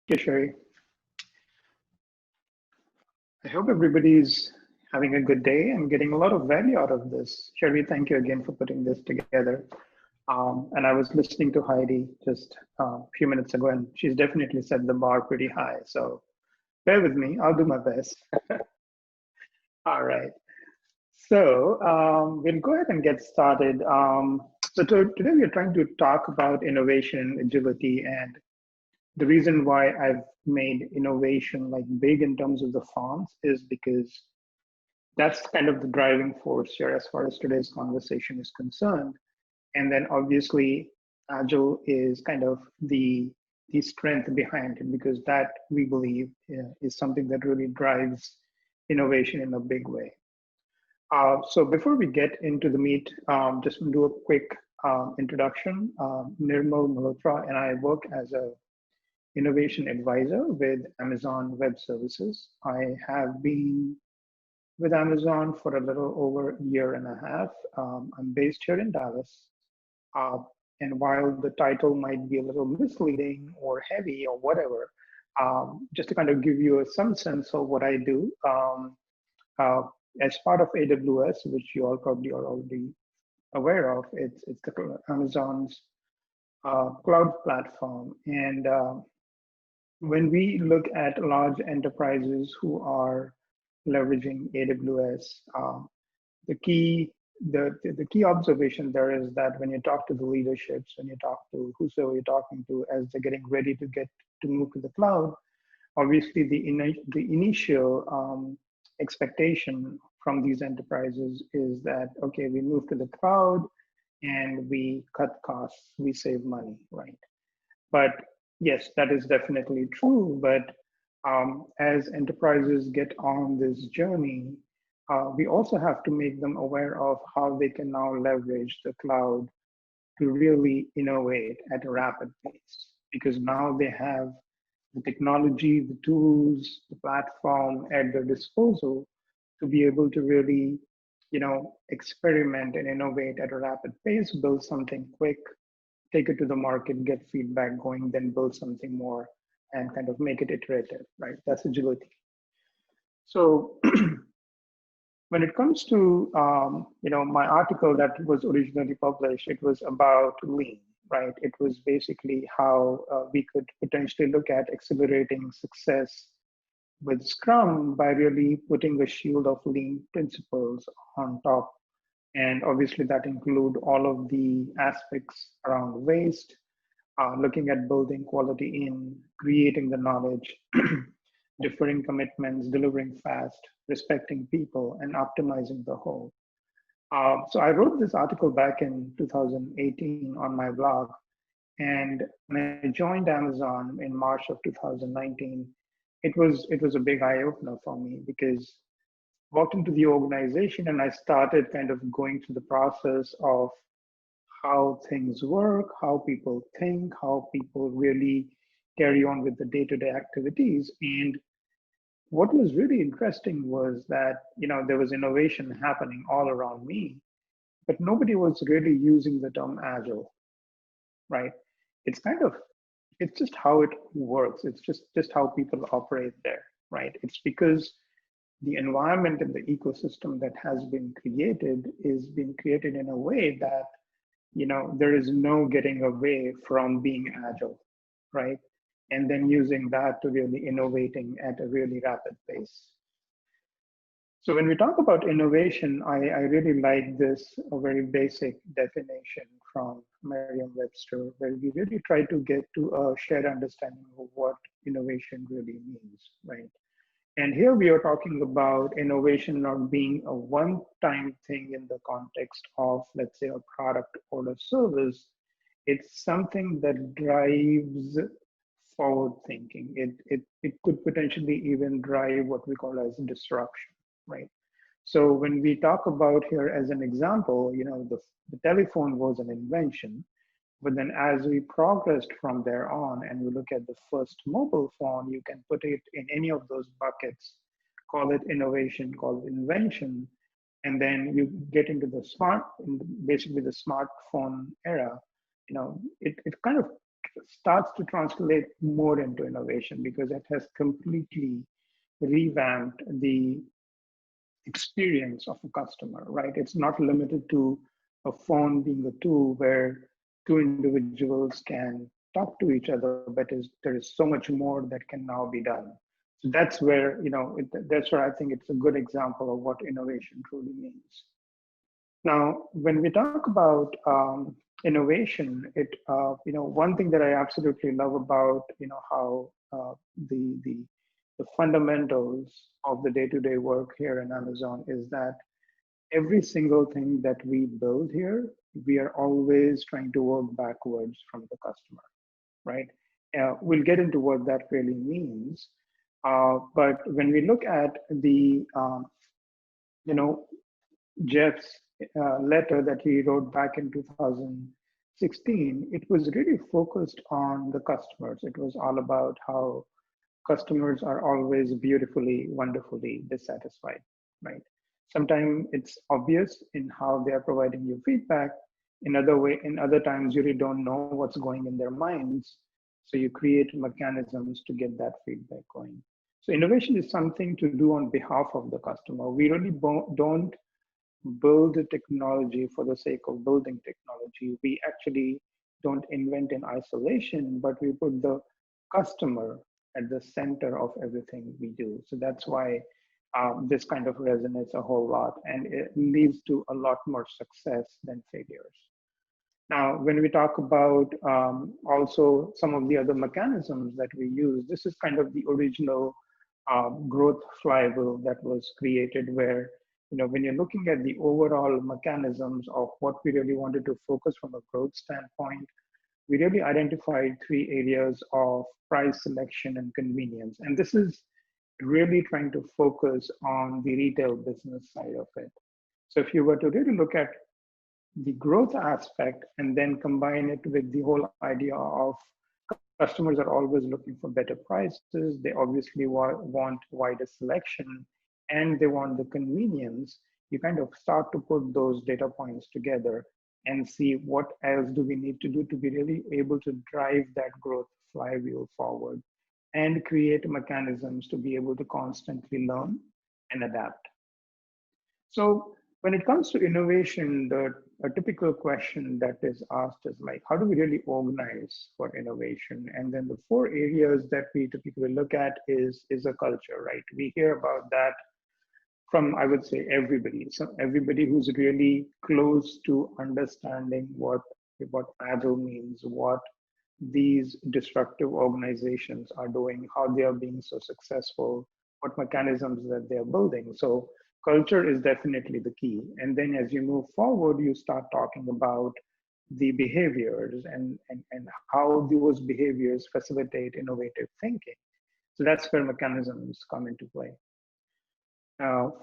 Okay, Sherry. I hope everybody's having a good day and getting a lot of value out of this. Sherry, thank you again for putting this together. And I was listening to Heidi just a few minutes ago, and she's definitely set the bar pretty high. So bear with me, I'll do my best. All right. So we'll go ahead and get started. Today we're trying to talk about innovation, agility, and the reason why I've made innovation like big in terms of the fonts is because that's kind of the driving force here as far as today's conversation is concerned. And then obviously Agile is kind of the strength behind it because that we believe is something that really drives innovation in a big way. So before we get into the meat, just do a quick introduction. Nirmal Malhotra and I work as a innovation advisor with Amazon Web Services. I have been with Amazon for a little over a year and a half. I'm based here in Dallas. Uh, and while the title might be a little misleading or heavy or whatever, just to kind of give you some sense of what I do, uh, as part of AWS, which you all probably are already aware of, it's the Amazon's cloud platform. And when we look at large enterprises who are leveraging AWS, the key the key observation there is that when you talk to the leaderships, when you talk to whosoever you're talking to, as they're getting ready to get to move to the cloud, obviously the initial expectation from these enterprises is that okay, we move to the cloud and we cut costs, we save money, right? But yes, that is definitely true. But as enterprises get on this journey, we also have to make them aware of how they can now leverage the cloud to really innovate at a rapid pace. Because now they have the technology, the tools, the platform at their disposal to be able to really, experiment and innovate at a rapid pace, build something quick, take it to the market, get feedback going, then build something more and kind of make it iterative, right? That's agility. So when it comes to my article that was originally published, it was about lean, right? It was basically how we could potentially look at accelerating success with Scrum by really putting a shield of lean principles on top. And obviously that include all of the aspects around waste, looking at building quality in, creating the knowledge, deferring commitments, delivering fast, respecting people, and optimizing the whole. So I wrote this article back in 2018 on my blog. And when I joined Amazon in March of 2019, it was a big eye opener for me because I walked into the organization and I started kind of going through the process of how things work, how people think, how people really carry on with the day-to-day activities. And what was really interesting was that there was innovation happening all around me, but nobody was really using the term agile, right? It's kind of it's just how it works. It's just how people operate there, right? It's because the environment and the ecosystem that has been created is being created in a way that there is no getting away from being agile, right? And then using that to really innovating at a really rapid pace. So when we talk about innovation, I really like this a very basic definition from Merriam-Webster, where we really try to get to a shared understanding of what innovation really means, right? And here we are talking about innovation not being a one-time thing in the context of, let's say, a product or a service. It's something that drives forward thinking. It could potentially even drive what we call as disruption, right? So when we talk about here as an example, the telephone was an invention, but then as we progressed from there on and we look at the first mobile phone, you can put it in any of those buckets, call it innovation, call it invention. And then you get into basically the smartphone era, it kind of starts to translate more into innovation because it has completely revamped the experience of a customer, right? It's not limited to a phone being a tool where two individuals can talk to each other, but there is so much more that can now be done. So that's where, that's where I think it's a good example of what innovation truly means. Now, when we talk about innovation, one thing that I absolutely love about, how the, the the fundamentals of the day-to-day work here in Amazon is that every single thing that we build here, we are always trying to work backwards from the customer, right? We'll get into what that really means. But when we look at you know, Jeff's letter that he wrote back in 2016, it was really focused on the customers. It was all about how customers are always beautifully, wonderfully dissatisfied, right? Sometimes it's obvious in how they are providing you feedback. In other times, you really don't know what's going in their minds. So you create mechanisms to get that feedback going. So innovation is something to do on behalf of the customer. We really don't build a technology for the sake of building technology. We actually don't invent in isolation, but we put the customer at the center of everything we do. So that's why this kind of resonates a whole lot, and it leads to a lot more success than failures. Now, when we talk about also some of the other mechanisms that we use, this is kind of the original growth flywheel that was created where, when you're looking at the overall mechanisms of what we really wanted to focus from a growth standpoint, we really identified three areas of price, selection, and convenience. And this is really trying to focus on the retail business side of it. So if you were to really look at the growth aspect and then combine it with the whole idea of customers are always looking for better prices, they obviously want wider selection, and they want the convenience, you kind of start to put those data points together and see what else do we need to do to be really able to drive that growth flywheel forward and create mechanisms to be able to constantly learn and adapt. So when it comes to innovation, a typical question that is asked is like, how do we really organize for innovation? And then the four areas that we typically look at is a culture, right? We hear about that from, I would say, everybody. So everybody who's really close to understanding what agile means, what these disruptive organizations are doing, how they are being so successful, what mechanisms that they are building. So culture is definitely the key. And then as you move forward, you start talking about the behaviors and how those behaviors facilitate innovative thinking. So that's where mechanisms come into play.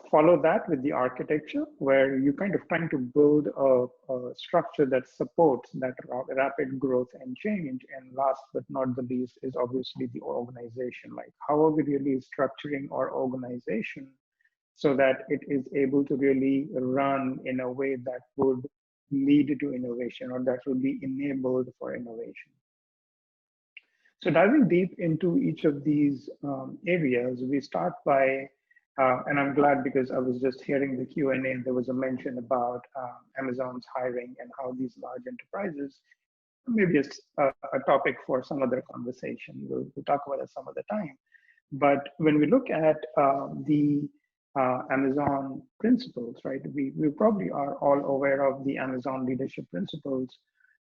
Follow that with the architecture, where you kind of trying to build a structure that supports that rapid growth and change. And last but not the least is obviously the organization. Like, how are we really structuring our organization so that it is able to really run in a way that would lead to innovation, or that would be enabled for innovation. So diving deep into each of these areas, we start by and I'm glad because I was just hearing the Q&A and there was a mention about Amazon's hiring and how these large enterprises, maybe it's a topic for some other conversation. We'll talk about it some other time. But when we look at the Amazon principles, right, we probably are all aware of the Amazon leadership principles.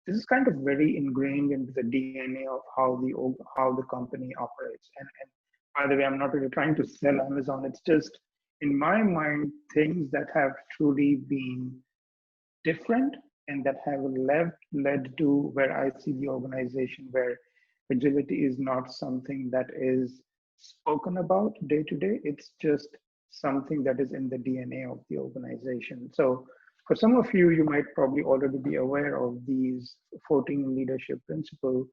This is kind of very ingrained into the DNA of how the company operates. And by the way, I'm not really trying to sell Amazon. It's just, in my mind, things that have truly been different and that have led to where I see the organization where agility is not something that is spoken about day to day. It's just something that is in the DNA of the organization. So for some of you, you might probably already be aware of these 14 leadership principles.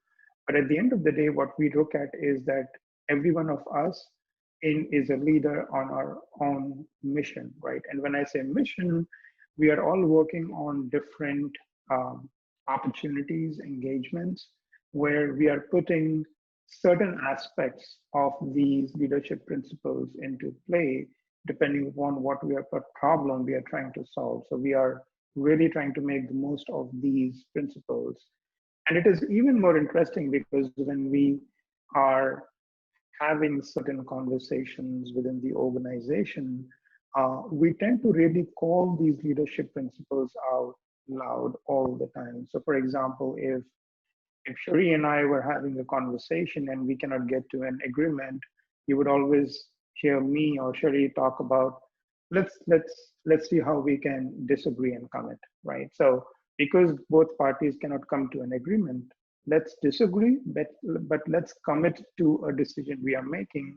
But at the end of the day, what we look at is that every one of us is a leader on our own mission, right? And when I say mission, we are all working on different opportunities, engagements where we are putting certain aspects of these leadership principles into play, depending upon what problem we are trying to solve. So we are really trying to make the most of these principles. And it is even more interesting because when we are having certain conversations within the organization, we tend to really call these leadership principles out loud all the time. So, for example, if Shri and I were having a conversation and we cannot get to an agreement, you would always hear me or Shri talk about let's see how we can disagree and commit, right? So because both parties cannot come to an agreement, let's disagree, but let's commit to a decision we are making,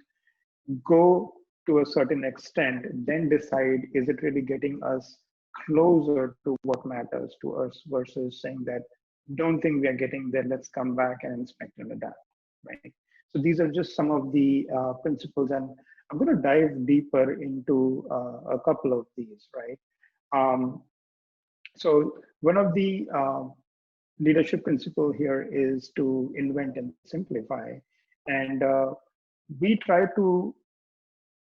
go to a certain extent, then decide is it really getting us closer to what matters to us versus saying that don't think we are getting there, let's come back and inspect and adapt, right? So these are just some of the principles, and I'm going to dive deeper into a couple of these, right? Um, so one of the leadership principle here is to invent and simplify, and we try to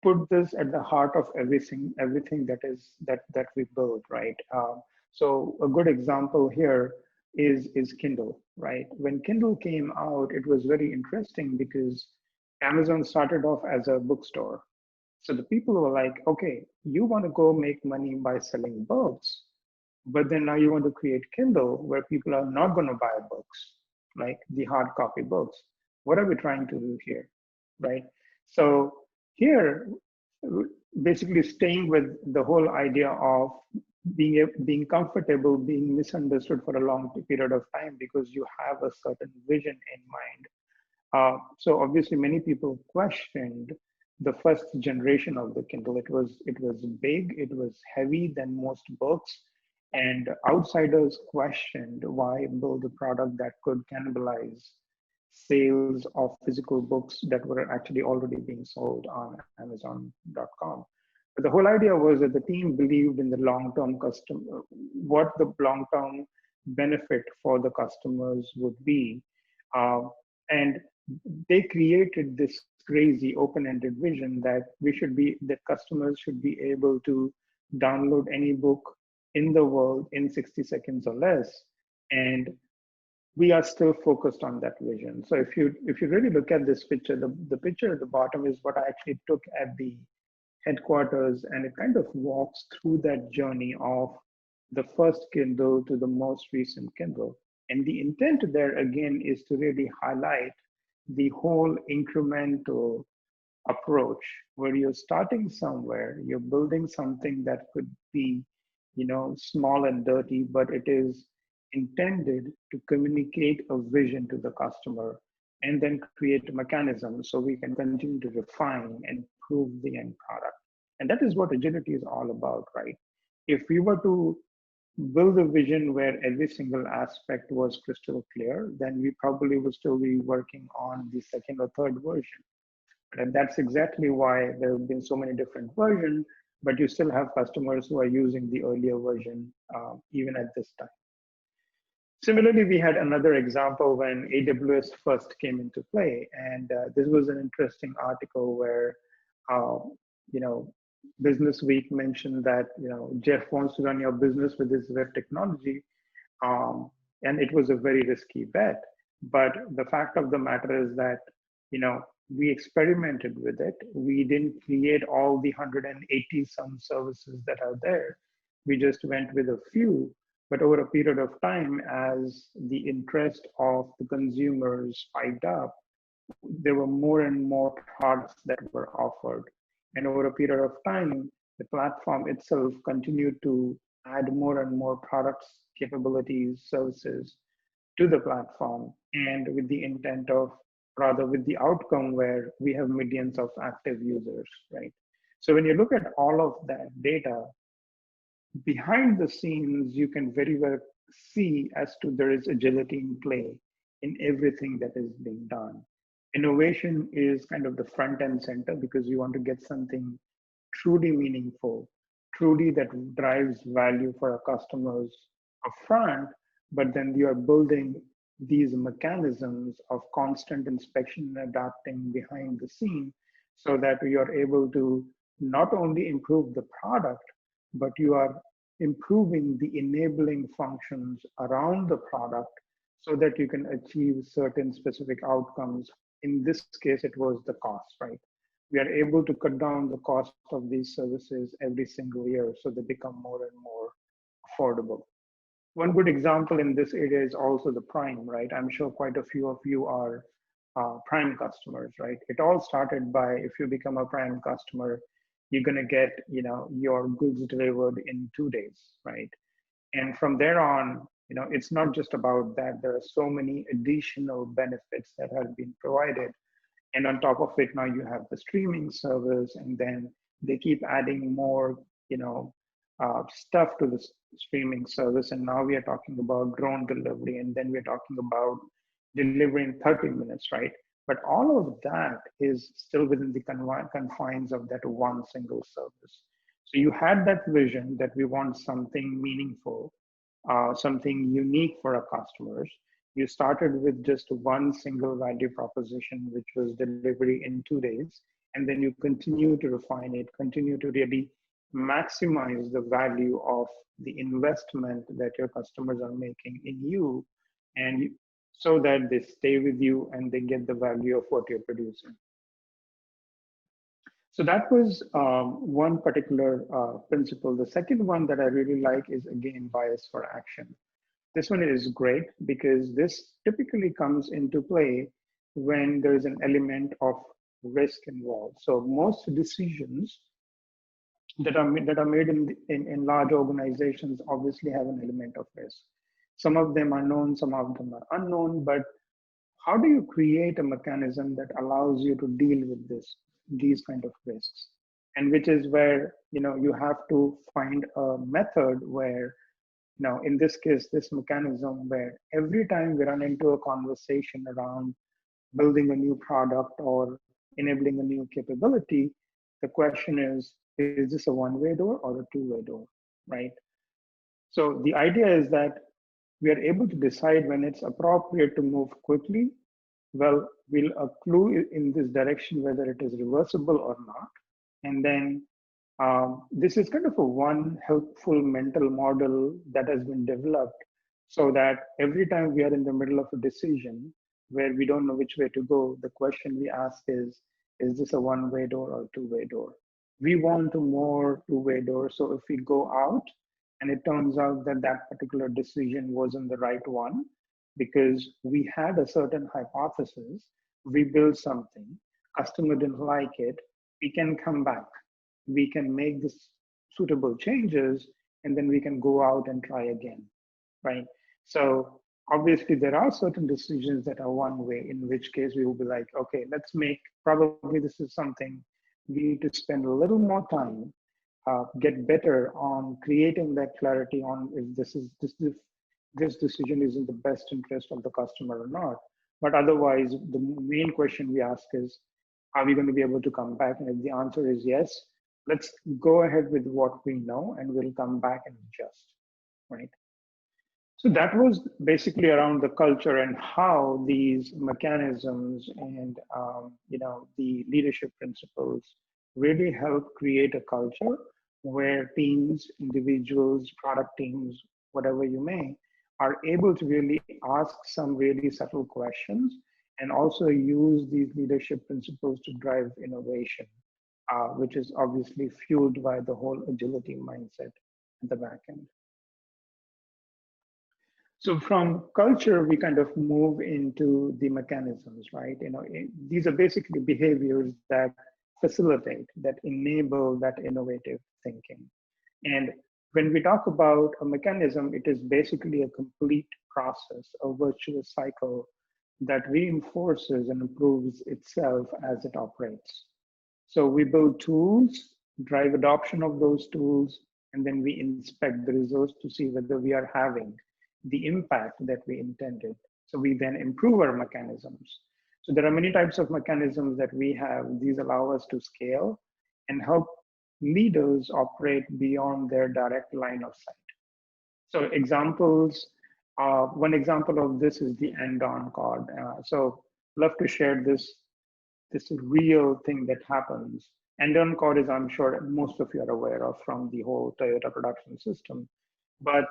put this at the heart of everything that we build, right? So a good example here is Kindle, right? When Kindle came out, it was very interesting because Amazon started off as a bookstore. So the people were like, okay, you want to go make money by selling books, but then now you want to create Kindle where people are not going to buy books, like the hard copy books. What are we trying to do here, right? So here, basically staying with the whole idea of being comfortable, being misunderstood for a long period of time because you have a certain vision in mind. So obviously, many people questioned the first generation of the Kindle. It was big, it was heavy than most books, and outsiders questioned why build a product that could cannibalize sales of physical books that were actually already being sold on Amazon.com. But the whole idea was that the team believed in the long-term customer, what the long-term benefit for the customers would be. Uh, and they created this crazy open-ended vision that customers should be able to download any book in the world in 60 seconds or less. And we are still focused on that vision. So if you really look at this picture, the picture at the bottom is what I actually took at the headquarters, and it kind of walks through that journey of the first Kindle to the most recent Kindle. And the intent there again is to really highlight the whole incremental approach where you're starting somewhere, you're building something that could be, small and dirty, but it is intended to communicate a vision to the customer and then create a mechanism so we can continue to refine and improve the end product. And that is what agility is all about, right? If we were to build a vision where every single aspect was crystal clear, then we probably would still be working on the second or third version. And that's exactly why there have been so many different versions, but you still have customers who are using the earlier version even at this time. Similarly, we had another example when AWS first came into play, and this was an interesting article where, uh, you know, Business Week mentioned that Jeff wants to run your business with his web technology, and it was a very risky bet. But the fact of the matter is that we experimented with it. We didn't create all the 180 some services that are there. We just went with a few. But over a period of time, as the interest of the consumers spiked up, there were more and more products that were offered. And over a period of time, the platform itself continued to add more and more products, capabilities, services to the platform, and with the intent of, rather with the outcome where we have millions of active users, right? So when you look at all of that data, behind the scenes, you can very well see as to there is agility in play in everything that is being done. Innovation is kind of the front and center because you want to get something truly meaningful, truly that drives value for our customers upfront, but then you are building these mechanisms of constant inspection and adapting behind the scene so that you are able to not only improve the product, but you are improving the enabling functions around the product so that you can achieve certain specific outcomes. In this case, it was the cost, right? We are able to cut down the cost of these services every single year so they become more and more affordable. One good example in this area is also the Prime, right? I'm sure quite a few of you are Prime customers, right? It all started by if you become a Prime customer, you're going to get, your goods delivered in 2 days, right? And from there on, it's not just about that. There are so many additional benefits that have been provided. And on top of it, now you have the streaming service, and then they keep adding more, stuff to the streaming service. And now we are talking about drone delivery, and then we're talking about delivering 30 minutes, right? But all of that is still within the confines of that one single service. So you had that vision that we want something meaningful, something unique for our customers. You started with just one single value proposition, which was delivery in 2 days. And then you continue to refine it, continue to really maximize the value of the investment that your customers are making in you, and so that they stay with you and they get the value of what you're producing. So that was one particular principle. The second one that I really like is, again, bias for action. This one is great because this typically comes into play when there is an element of risk involved. So most decisions that are made in large organizations obviously have an element of risk. Some of them are known, some of them are unknown, but how do you create a mechanism that allows you to deal with these kind of risks? And which is where, you have to find a method where, in this case, this mechanism where every time we run into a conversation around building a new product or enabling a new capability, the question is this a one-way door or a two-way door, right? So the idea is that we are able to decide when it's appropriate to move quickly. Well, we'll a clue in this direction whether it is reversible or not. And then this is kind of a one helpful mental model that has been developed so that every time we are in the middle of a decision where we don't know which way to go, the question we ask is this a one-way door or two-way door? We want a more two-way door. So if we go out and it turns out that that particular decision wasn't the right one because we had a certain hypothesis, we built something, customer didn't like it, we can come back. We can make this suitable changes, and then we can go out and try again, right? So obviously there are certain decisions that are one way, in which case we will be like, okay, let's make, probably this is something we need to spend a little more time, get better on creating that clarity on if this decision is in the best interest of the customer or not. But otherwise, the main question we ask is, are we going to be able to come back? And if the answer is yes, let's go ahead with what we know and we'll come back and adjust, right? So that was basically around the culture and how these mechanisms and the leadership principles really help create a culture where teams, individuals, product teams, whatever you may, are able to really ask some really subtle questions and also use these leadership principles to drive innovation, which is obviously fueled by the whole agility mindset at the back end. So from culture, we kind of move into the mechanisms, right? These are basically behaviors that facilitate, that enable that innovative thinking. And when we talk about a mechanism, it is basically a complete process, a virtuous cycle that reinforces and improves itself as it operates. So we build tools, drive adoption of those tools, and then we inspect the results to see whether we are having the impact that we intended. So we then improve our mechanisms. So there are many types of mechanisms that we have. These allow us to scale and help leaders operate beyond their direct line of sight. So examples One example of this is the end-on card. So love to share this real thing that happens. End-on card is, I'm sure most of you are aware of from the whole Toyota production system. But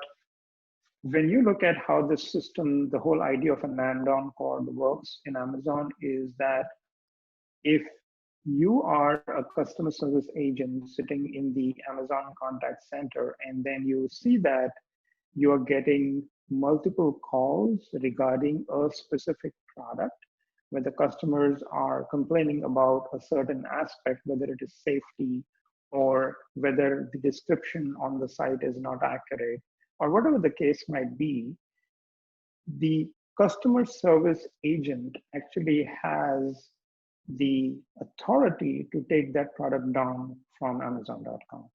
when you look at how this system, the whole idea of an end-on card works in Amazon is that if you are a customer service agent sitting in the Amazon contact center, and then you see that you are getting multiple calls regarding a specific product, where the customers are complaining about a certain aspect, whether it is safety or whether the description on the site is not accurate, or whatever the case might be, the customer service agent actually has the authority to take that product down from Amazon.com,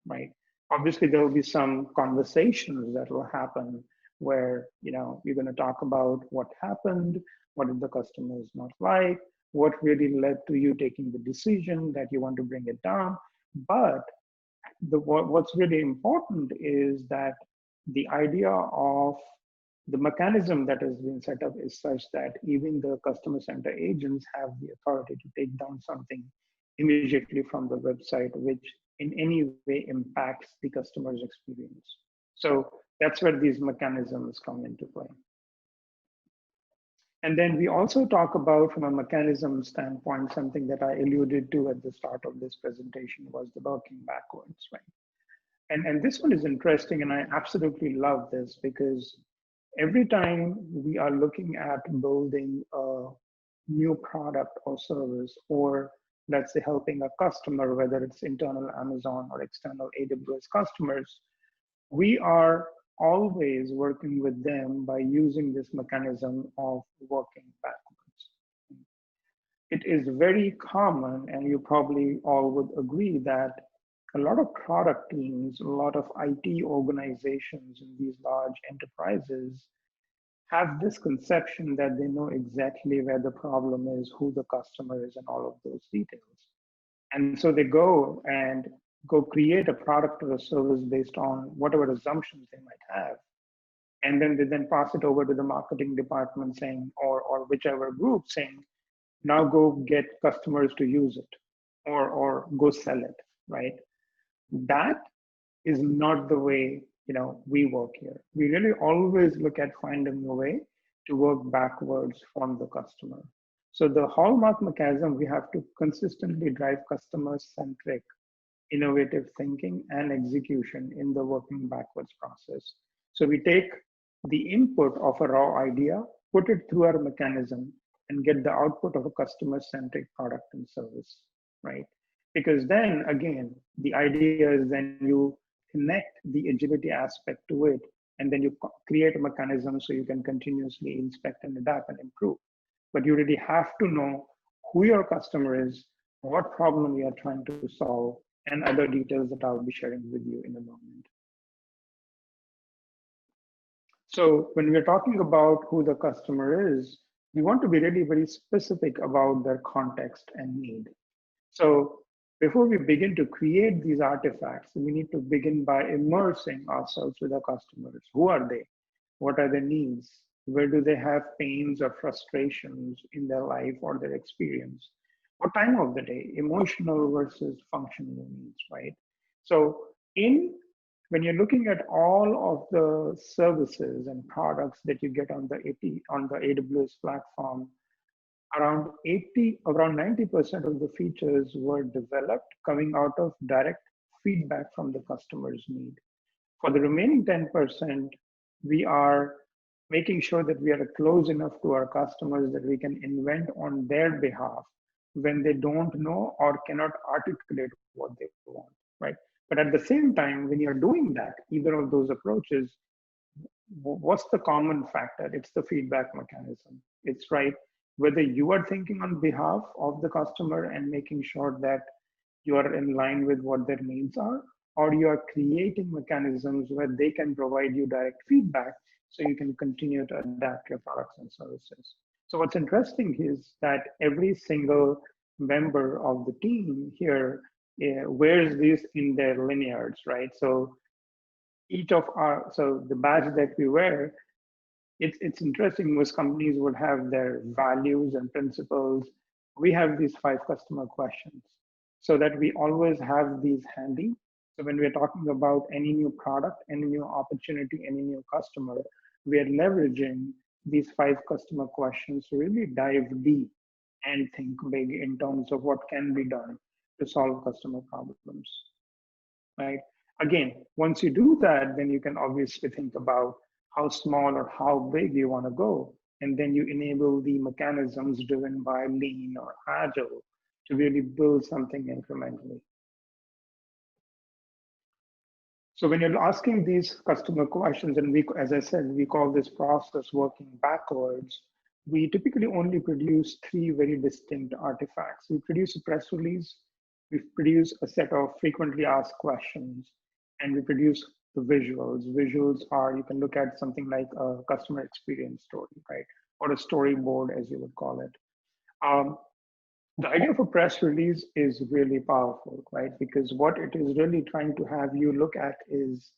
right? Obviously, there will be some conversations that will happen where you're going to talk about what happened, what did the customers not like, what really led to you taking the decision that you want to bring it down. But what's really important is that the idea of the mechanism that has been set up is such that even the customer center agents have the authority to take down something immediately from the website, which in any way impacts the customer's experience. So that's where these mechanisms come into play. And then we also talk about, from a mechanism standpoint, something that I alluded to at the start of this presentation was the working backwards, right? And this one is interesting, and I absolutely love this because every time we are looking at building a new product or service, or let's say helping a customer, whether it's internal Amazon or external AWS customers, we are always working with them by using this mechanism of working backwards. It is very common, and you probably all would agree that a lot of product teams, a lot of IT organizations in these large enterprises have this conception that they know exactly where the problem is, who the customer is, and all of those details. And so they go create a product or a service based on whatever assumptions they might have. And then they then pass it over to the marketing department saying, or whichever group saying, now go get customers to use it or go sell it, right? That is not the way we work here. We really always look at finding a way to work backwards from the customer. So the hallmark mechanism, we have to consistently drive customer-centric, innovative thinking and execution in the working backwards process. So we take the input of a raw idea, put it through our mechanism, and get the output of a customer-centric product and service, right? Because then again, the idea is then you connect the agility aspect to it, and then you create a mechanism so you can continuously inspect and adapt and improve. But you really have to know who your customer is, what problem you are trying to solve, and other details that I'll be sharing with you in a moment. So when we're talking about who the customer is, we want to be really very specific about their context and need. So before we begin to create these artifacts, we need to begin by immersing ourselves with our customers. Who are they? What are their needs? Where do they have pains or frustrations in their life or their experience? What time of the day? Emotional versus functional needs, right? So when you're looking at all of the services and products that you get on the AWS platform, around 90% of the features were developed coming out of direct feedback from the customer's need. For the remaining 10%, we are making sure that we are close enough to our customers that we can invent on their behalf when they don't know or cannot articulate what they want, right? But at the same time, when you're doing that, either of those approaches, what's the common factor? It's the feedback mechanism. It's right. Whether you are thinking on behalf of the customer and making sure that you are in line with what their needs are, or you are creating mechanisms where they can provide you direct feedback so you can continue to adapt your products and services. So what's interesting is that every single member of the team here wears this in their lineards, right? So each of our, so the badge that we wear, it's interesting. Most companies would have their values and principles. We have these 5 customer questions so that we always have these handy. So when we're talking about any new product, any new opportunity, any new customer, we are leveraging these 5 customer questions to really dive deep and think big in terms of what can be done to solve customer problems, right? Again, once you do that, then you can obviously think about how small or how big you want to go. And then you enable the mechanisms driven by lean or agile to really build something incrementally. So when you're asking these customer questions, and we, as I said, we call this process working backwards, we typically only produce 3 very distinct artifacts. We produce a press release, we produce a set of frequently asked questions, and we produce the visuals. Visuals are, you can look at something like a customer experience story, right? Or a storyboard, as you would call it. The idea of a press release is really powerful, right? Because what it is really trying to have you look at is,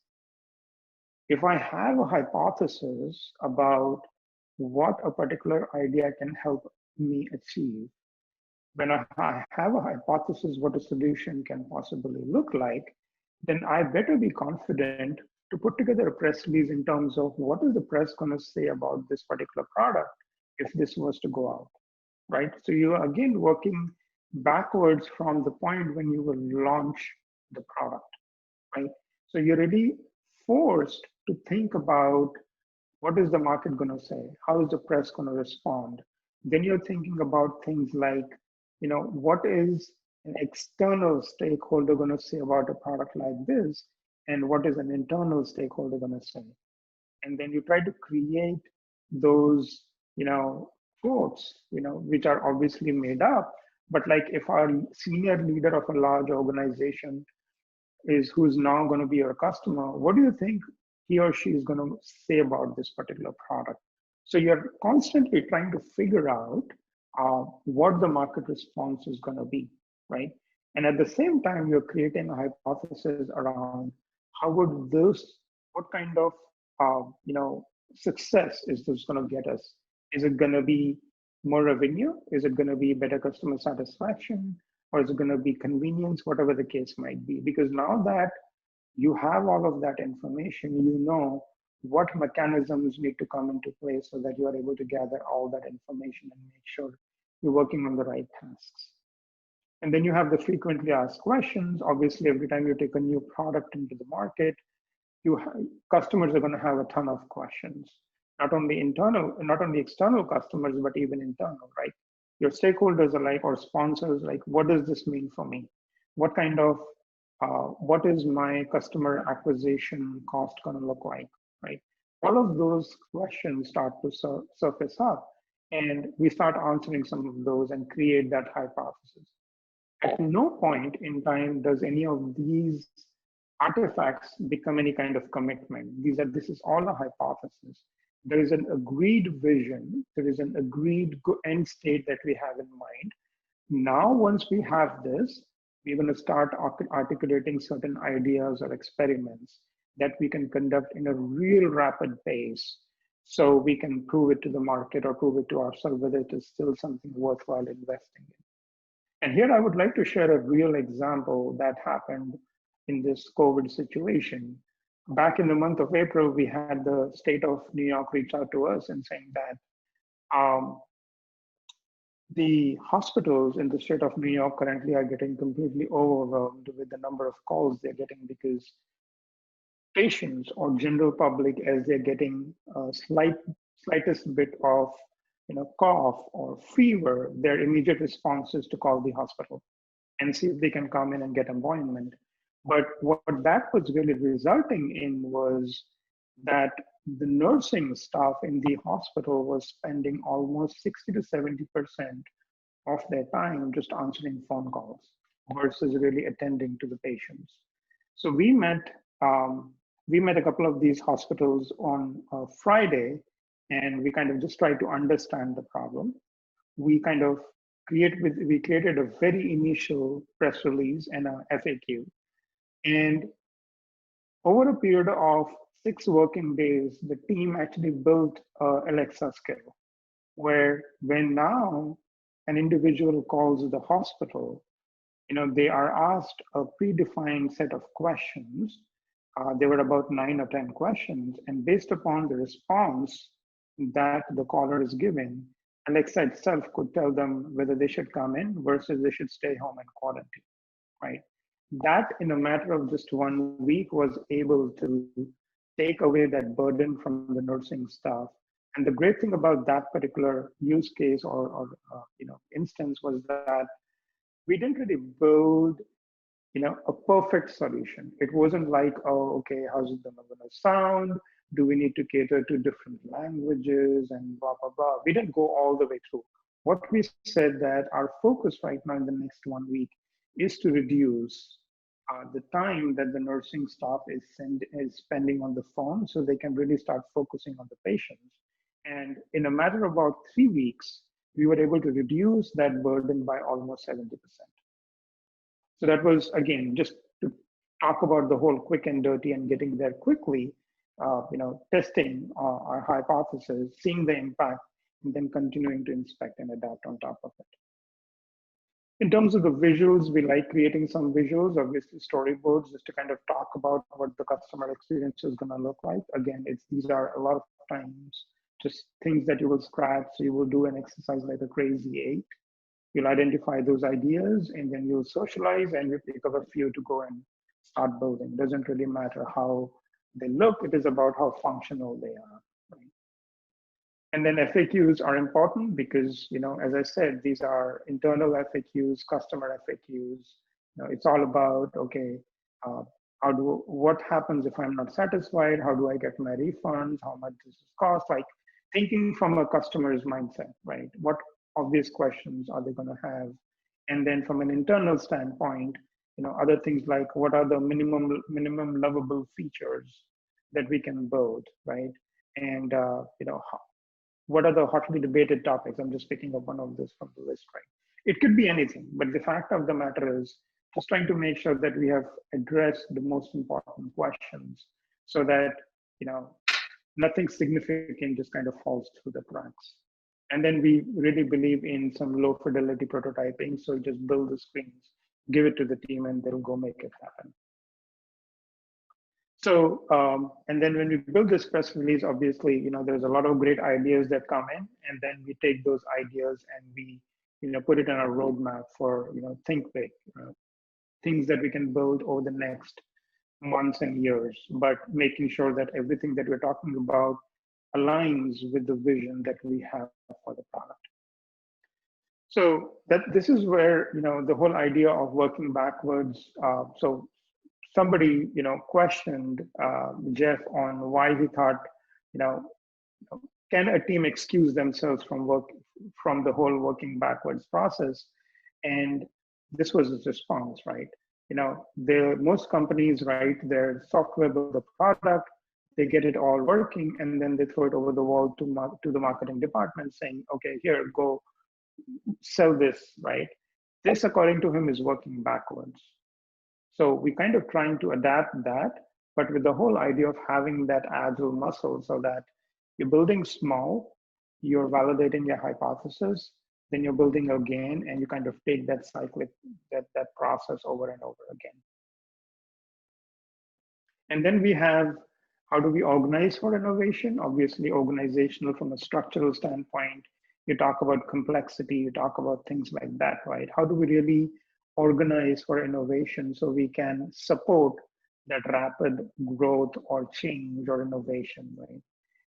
if I have a hypothesis about what a particular idea can help me achieve, when I have a hypothesis what a solution can possibly look like, then I better be confident to put together a press release in terms of what is the press going to say about this particular product if this was to go out, right? So you are again working backwards from the point when you will launch the product, right? So you're really forced to think about what is the market going to say? How is the press going to respond? Then you're thinking about things like, what is an external stakeholder going to say about a product like this? And what is an internal stakeholder going to say? And then you try to create those, quotes, which are obviously made up. But like if our senior leader of a large organization is who's now going to be your customer, what do you think he or she is going to say about this particular product? So you're constantly trying to figure out what the market response is going to be, right? And at the same time, you're creating a hypothesis around how would this, what kind of, success is this going to get us? Is it going to be more revenue? Is it going to be better customer satisfaction? Or is it going to be convenience, whatever the case might be? Because now that you have all of that information, you know what mechanisms need to come into place so that you are able to gather all that information and make sure you're working on the right tasks. And then you have the frequently asked questions. Obviously, every time you take a new product into the market, customers are going to have a ton of questions. Not only external customers, but even internal, right? Your stakeholders are like, or sponsors, like, what does this mean for me? What kind of, what is my customer acquisition cost going to look like, right? All of those questions start to surface up, and we start answering some of those and create that hypothesis. At no point in time does any of these artifacts become any kind of commitment. This is all a hypothesis. There is an agreed vision, there is an agreed end state that we have in mind. Now, once we have this, we're going to start articulating certain ideas or experiments that we can conduct in a real rapid pace so we can prove it to the market or prove it to ourselves whether it is still something worthwhile investing in. And here I would like to share a real example that happened in this COVID situation. Back in the month of April, we had the state of New York reach out to us and saying that the hospitals in the state of New York currently are getting completely overwhelmed with the number of calls they're getting, because patients or general public, as they're getting a slightest bit of cough or fever, their immediate response is to call the hospital and see if they can come in and get appointment. But what that was really resulting in was that the nursing staff in the hospital was spending almost 60 to 70% of their time just answering phone calls versus really attending to the patients. So we met a couple of these hospitals on Friday, and we kind of just tried to understand the problem. We created a very initial press release and a FAQ. And Over a period of 6 working days, the team actually built a Alexa skill where when now an individual calls the hospital, they are asked a predefined set of questions. There were about 9 or 10 questions, and based upon the response that the caller is giving, Alexa itself could tell them whether they should come in versus they should stay home and quarantine, right? That in a matter of just 1 week was able to take away that burden from the nursing staff. And the great thing about that particular use case or instance was that we didn't really build a perfect solution. It wasn't like, oh, okay, how's it going to sound? Do we need to cater to different languages and blah, blah, blah? We didn't go all the way through. What we said that our focus right now in the next 1 week is to reduce the time that the nursing staff is spending on the phone so they can really start focusing on the patients. And in a matter of about 3 weeks, we were able to reduce that burden by almost 70%. So that was, again, just to talk about the whole quick and dirty and getting there quickly, testing our hypothesis, seeing the impact, and then continuing to inspect and adapt on top of it. In terms of the visuals, we like creating some visuals, obviously storyboards, just to kind of talk about what the customer experience is going to look like. Again, these are a lot of times just things that you will scratch. So you will do an exercise like a crazy eight. You'll identify those ideas and then you'll socialize and you pick up a few to go and start building. Doesn't really matter how they look, it is about how functional they are. Right? And then FAQs are important because, as I said, these are internal FAQs, customer FAQs. It's all about, okay, what happens if I'm not satisfied? How do I get my refunds? How much does this cost? Like thinking from a customer's mindset, right? What obvious questions are they going to have? And then from an internal standpoint, other things like what are the minimum lovable features that we can build, right? And what are the hotly debated topics? I'm just picking up one of this from the list, right? It could be anything, but the fact of the matter is just trying to make sure that we have addressed the most important questions so that nothing significant just kind of falls through the cracks. And then we really believe in some low fidelity prototyping. So just build the screens, give it to the team, and they'll go make it happen. So, and then when we build this press release, obviously, there's a lot of great ideas that come in, and then we take those ideas and we, put it on a roadmap for, think big, things that we can build over the next months and years, but making sure that everything that we're talking about aligns with the vision that we have for the product. So this is where the whole idea of working backwards. So somebody questioned Jeff on why he thought can a team excuse themselves from the whole working backwards process, and this was his response, right? Most companies write their software, build the product, they get it all working, and then they throw it over the wall to the marketing department saying, okay, here, go sell this, right? This, according to him, is working backwards. So we kind of trying to adapt that, but with the whole idea of having that agile muscle so that you're building small, you're validating your hypothesis, then you're building again, and you kind of take that cyclic, that process over and over again. And then we have, how do we organize for innovation? Obviously, organizational from a structural standpoint. You talk about complexity, you talk about things like that, right? How do we really organize for innovation so we can support that rapid growth or change or innovation, right?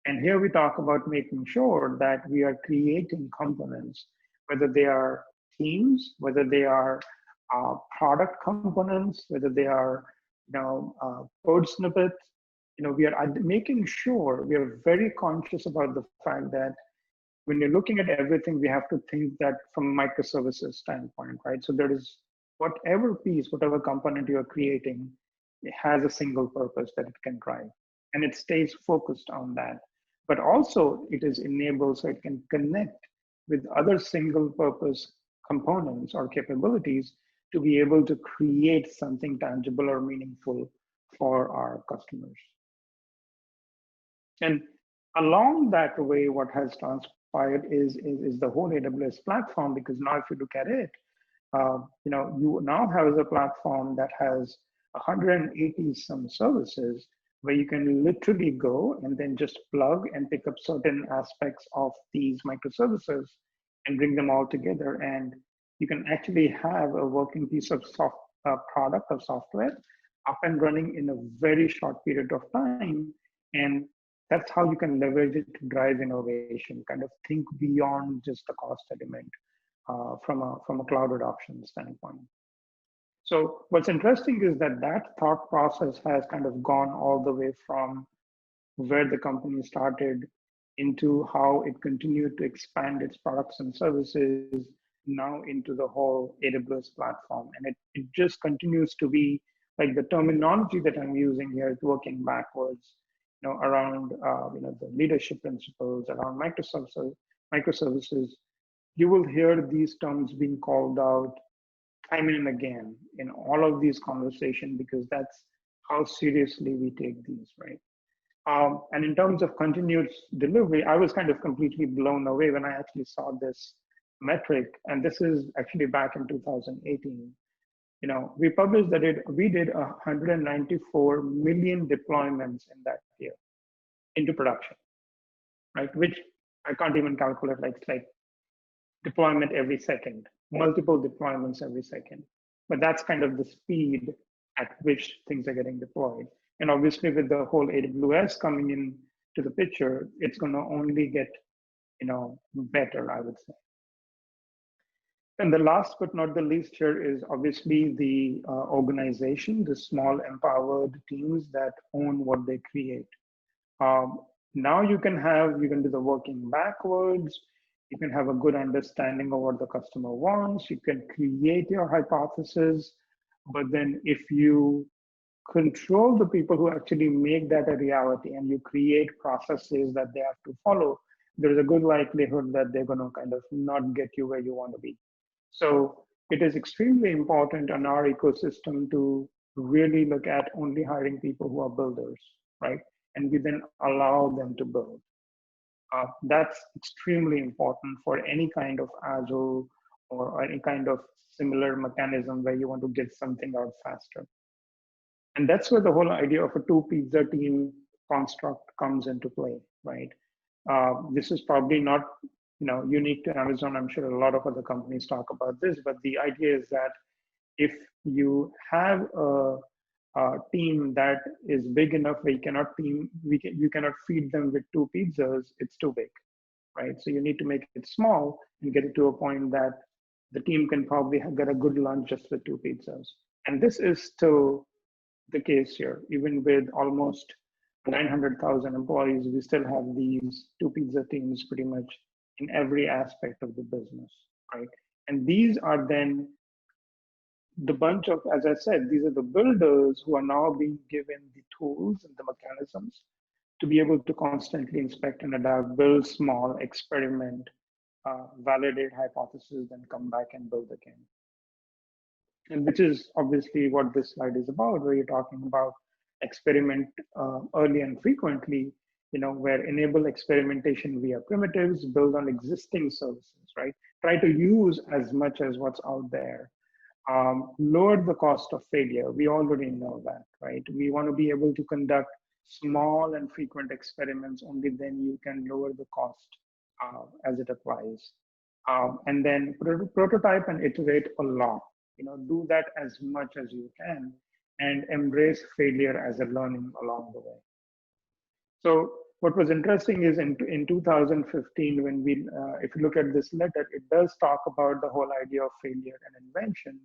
And here we talk about making sure that we are creating components, whether they are teams, whether they are product components, whether they are code snippets. We are making sure we are very conscious about the fact that when you're looking at everything, we have to think that from a microservices standpoint, right? So there is whatever piece, whatever component you're creating, it has a single purpose that it can drive, and it stays focused on that. But also it is enabled so it can connect with other single purpose components or capabilities to be able to create something tangible or meaningful for our customers. And along that way, what has transpired is the whole AWS platform, because now if you look at it, you now have a platform that has 180 some services where you can literally go and then just plug and pick up certain aspects of these microservices and bring them all together. And you can actually have a working piece of product or software up and running in a very short period of time. And that's how you can leverage it to drive innovation, kind of think beyond just the cost element from a cloud adoption standpoint. So what's interesting is that that thought process has kind of gone all the way from where the company started into how it continued to expand its products and services now into the whole AWS platform. And it just continues to be like the terminology that I'm using here is working backwards, around the leadership principles, around microservices. You will hear these terms being called out time and again in all of these conversations, because that's how seriously we take these, right? And in terms of continuous delivery, I was kind of completely blown away when I actually saw this metric. And this is actually back in 2018. We published that we did 194 million deployments in that year into production, right? Which I can't even calculate, like it's like deployment every second, multiple deployments every second. But that's kind of the speed at which things are getting deployed. And obviously with the whole AWS coming in to the picture, it's going to only get, better, I would say. And the last but not the least here is obviously the organization, the small empowered teams that own what they create. Now you can do the working backwards. You can have a good understanding of what the customer wants. You can create your hypothesis. But then if you control the people who actually make that a reality and you create processes that they have to follow, there's a good likelihood that they're going to kind of not get you where you want to be. So it is extremely important in our ecosystem to really look at only hiring people who are builders, right? And we then allow them to build. That's extremely important for any kind of agile or any kind of similar mechanism where you want to get something out faster. And that's where the whole idea of a two-pizza team construct comes into play, right? This is probably not unique to Amazon. I'm sure a lot of other companies talk about this, but the idea is that if you have a team that is big enough where you cannot feed them with two pizzas, it's too big, right? So you need to make it small and get it to a point that the team can probably get a good lunch just with two pizzas. And this is still the case here. Even with almost 900,000 employees, we still have these two pizza teams pretty much in every aspect of the business, right? And these are then the bunch of, as I said, these are the builders who are now being given the tools and the mechanisms to be able to constantly inspect and adapt, build small, experiment, validate hypotheses, then come back and build again. And which is obviously what this slide is about, where you're talking about experiment early and frequently, where enable experimentation via primitives, build on existing services, right? Try to use as much as what's out there. Lower the cost of failure. We already know that, right? We want to be able to conduct small and frequent experiments. Only then you can lower the cost as it applies. And then prototype and iterate a lot. Do that as much as you can and embrace failure as a learning along the way. So what was interesting is in 2015, when if you look at this letter, it does talk about the whole idea of failure and invention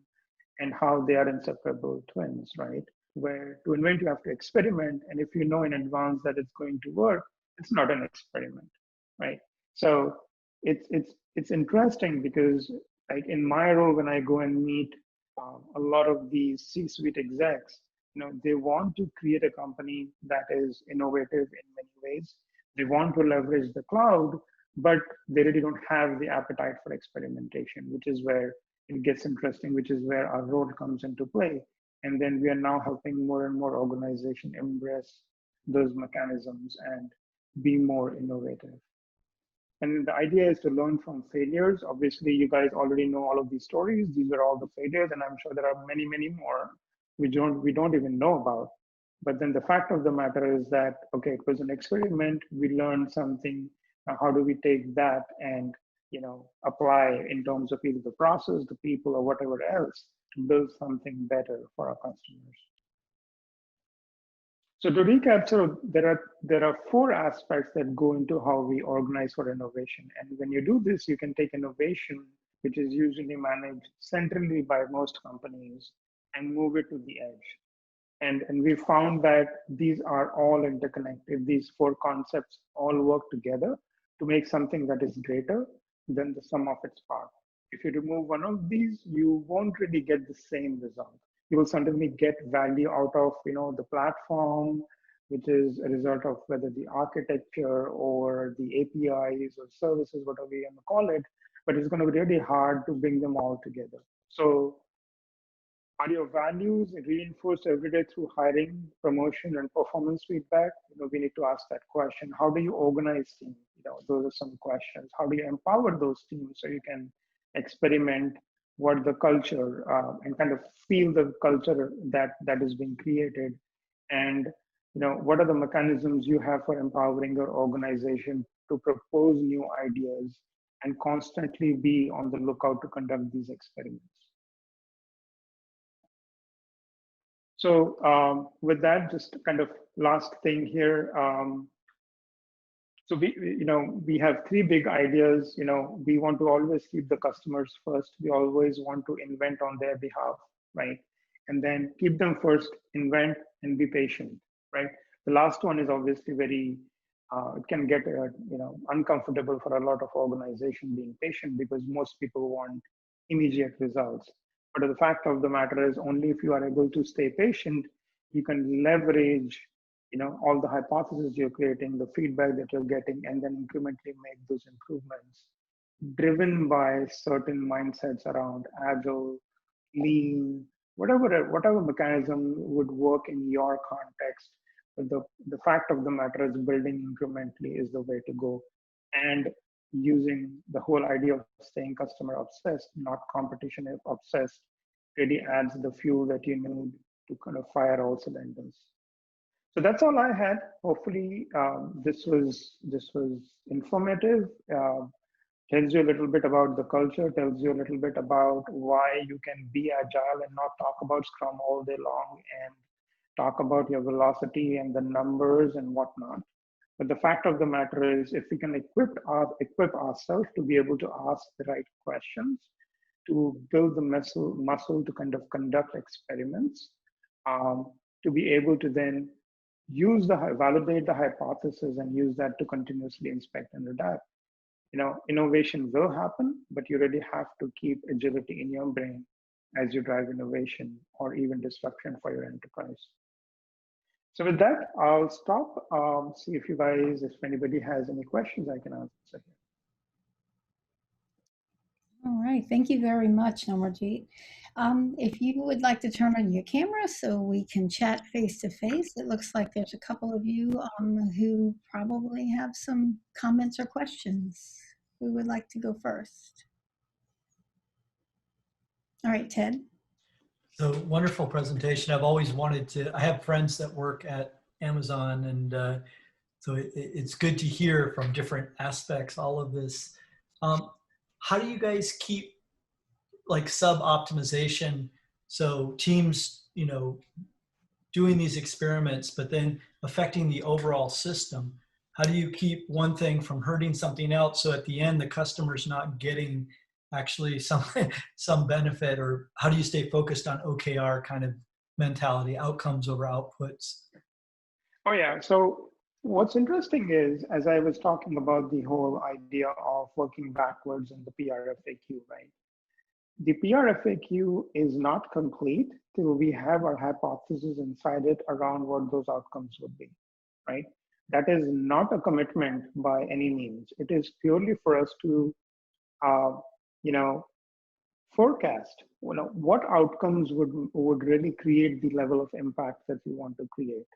and how they are inseparable twins, right? Where to invent, you have to experiment. And if you know in advance that it's going to work, it's not an experiment, right? So it's interesting because like in my role, when I go and meet a lot of these C-suite execs, they want to create a company that is innovative in many ways. They want to leverage the cloud, but they really don't have the appetite for experimentation, which is where it gets interesting, which is where our role comes into play. And then we are now helping more and more organizations embrace those mechanisms and be more innovative. And the idea is to learn from failures. Obviously, you guys already know all of these stories. These are all the failures, and I'm sure there are many, many more we don't even know about. But then the fact of the matter is that, okay, it was an experiment. We learned something. Now, how do we take that and apply in terms of either the process, the people, or whatever else to build something better for our customers? So to recap, so there are four aspects that go into how we organize for innovation. And when you do this, you can take innovation, which is usually managed centrally by most companies, and move it to the edge. And we found that these are all interconnected. These four concepts all work together to make something that is greater than the sum of its parts. If you remove one of these, you won't really get the same result. You will certainly get value out of the platform, which is a result of whether the architecture or the APIs or services, whatever you want to call it, but it's going to be really hard to bring them all together. So are your values reinforced every day through hiring, promotion, and performance feedback? We need to ask that question. How do you organize teams? Those are some questions. How do you empower those teams so you can experiment what the culture and kind of feel the culture that is being created? And what are the mechanisms you have for empowering your organization to propose new ideas and constantly be on the lookout to conduct these experiments? So with that, just kind of last thing here. So we have three big ideas. We want to always keep the customers first. We always want to invent on their behalf, right? And then keep them first, invent, and be patient, right? The last one is obviously very. It can get uncomfortable for a lot of organizations being patient because most people want immediate results. But the fact of the matter is, only if you are able to stay patient, you can leverage, all the hypotheses you're creating, the feedback that you're getting, and then incrementally make those improvements, driven by certain mindsets around agile, lean, whatever mechanism would work in your context. But the fact of the matter is, building incrementally is the way to go, and using the whole idea of staying customer obsessed, not competition obsessed, really adds the fuel that you need to kind of fire all cylinders. So that's all I had. Hopefully, this was informative. Tells you a little bit about the culture. Tells you a little bit about why you can be agile and not talk about Scrum all day long and talk about your velocity and the numbers and whatnot. But the fact of the matter is, if we can equip ourselves to be able to ask the right questions, to build the muscle to kind of conduct experiments, to be able to then validate the hypothesis and use that to continuously inspect and adapt. Innovation will happen, but you really have to keep agility in your brain as you drive innovation or even disruption for your enterprise. So with that, I'll stop. See if anybody has any questions I can answer here. All right, thank you very much, Nirmaljeet. If you would like to turn on your camera so we can chat face to face, it looks like there's a couple of you who probably have some comments or questions. Who would like to go first? All right, Ted. So wonderful presentation. I've always wanted to, I have friends that work at Amazon, and so it's good to hear from different aspects, all of this. How do you guys keep like sub-optimization? So teams, doing these experiments, but then affecting the overall system. How do you keep one thing from hurting something else? So at the end, the customer's not getting actually some benefit, or how do you stay focused on OKR kind of mentality, outcomes over outputs? Oh yeah, so what's interesting is, as I was talking about the whole idea of working backwards in the PRFAQ, right? The PRFAQ is not complete till we have our hypothesis inside it around what those outcomes would be, right? That is not a commitment by any means. It is purely for us to, forecast, what outcomes would really create the level of impact that you want to create.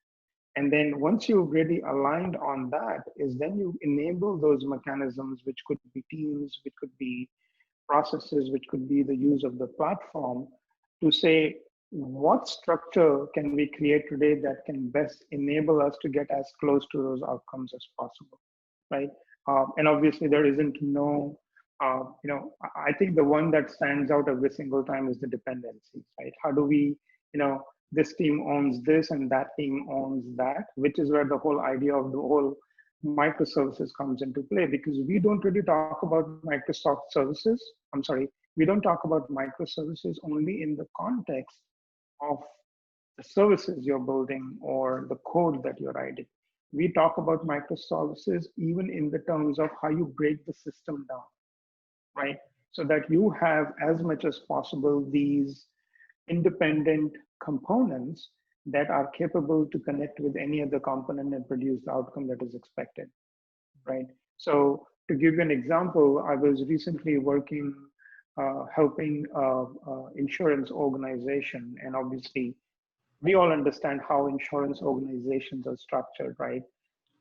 And then once you've really aligned on that, is then you enable those mechanisms, which could be teams, which could be processes, which could be the use of the platform, to say, what structure can we create today that can best enable us to get as close to those outcomes as possible, right? And obviously there isn't no, I think the one that stands out every single time is the dependencies, right? How do we, this team owns this and that team owns that, which is where the whole idea of the whole microservices comes into play, because we don't really talk about Microsoft services. I'm sorry, we don't talk about microservices only in the context of the services you're building or the code that you're writing. We talk about microservices even in the terms of how you break the system down, right? So that you have as much as possible these independent components that are capable to connect with any other component and produce the outcome that is expected, right? So to give you an example, I was recently working, helping insurance organization, and obviously we all understand how insurance organizations are structured, right?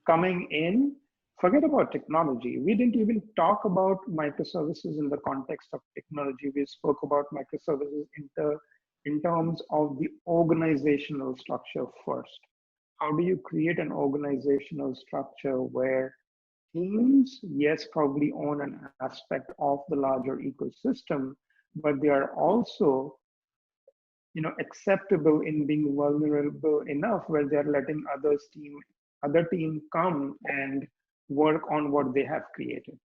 Coming in, forget about technology. We didn't even talk about microservices in the context of technology. We spoke about microservices in terms of the organizational structure first. How do you create an organizational structure where teams, yes, probably own an aspect of the larger ecosystem, but they are also acceptable in being vulnerable enough where they're letting other team come and work on what they have created,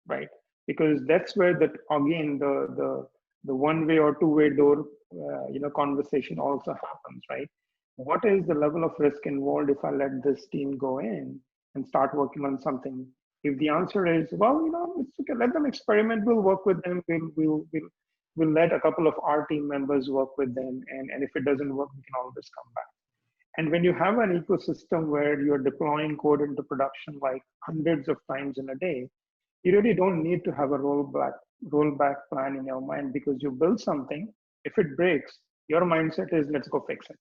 right? Because that's where again the one way or two way door conversation also happens, right? What is the level of risk involved if I let this team go in and start working on something? If the answer is, well, it's okay, let them experiment, we'll work with them, we'll let a couple of our team members work with them, and if it doesn't work, we can always come back. And when you have an ecosystem where you're deploying code into production like hundreds of times in a day, you really don't need to have a rollback plan in your mind, because you build something, if it breaks, your mindset is let's go fix it,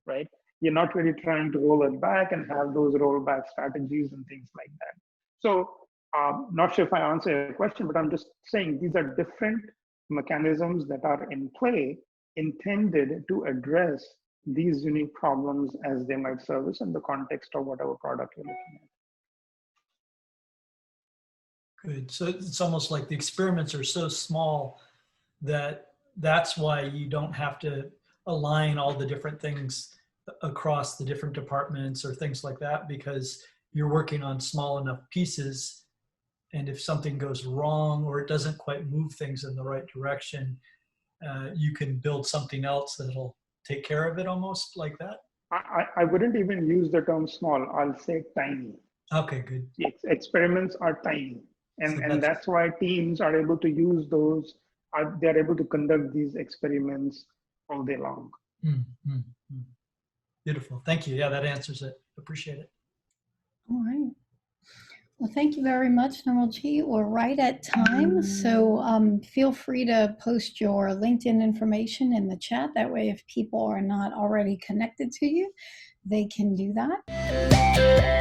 right? You're not really trying to roll it back and have those rollback strategies and things like that. So not sure if I answer your question, but I'm just saying these are different mechanisms that are in play intended to address these unique problems as they might service in the context of whatever product you're looking at. Good. So it's almost like the experiments are so small that that's why you don't have to align all the different things across the different departments or things like that, because you're working on small enough pieces. And if something goes wrong or it doesn't quite move things in the right direction, you can build something else that'll take care of it, almost like that. I wouldn't even use the term small. I'll say tiny. Okay, good. The experiments are tiny. And that's why teams are able to use those, they're able to conduct these experiments all day long. Mm-hmm. Beautiful. Thank you. Yeah, that answers it. Appreciate it. All right. Well, thank you very much, Nirmaljeet. We're right at time, so feel free to post your LinkedIn information in the chat. That way, if people are not already connected to you, they can do that.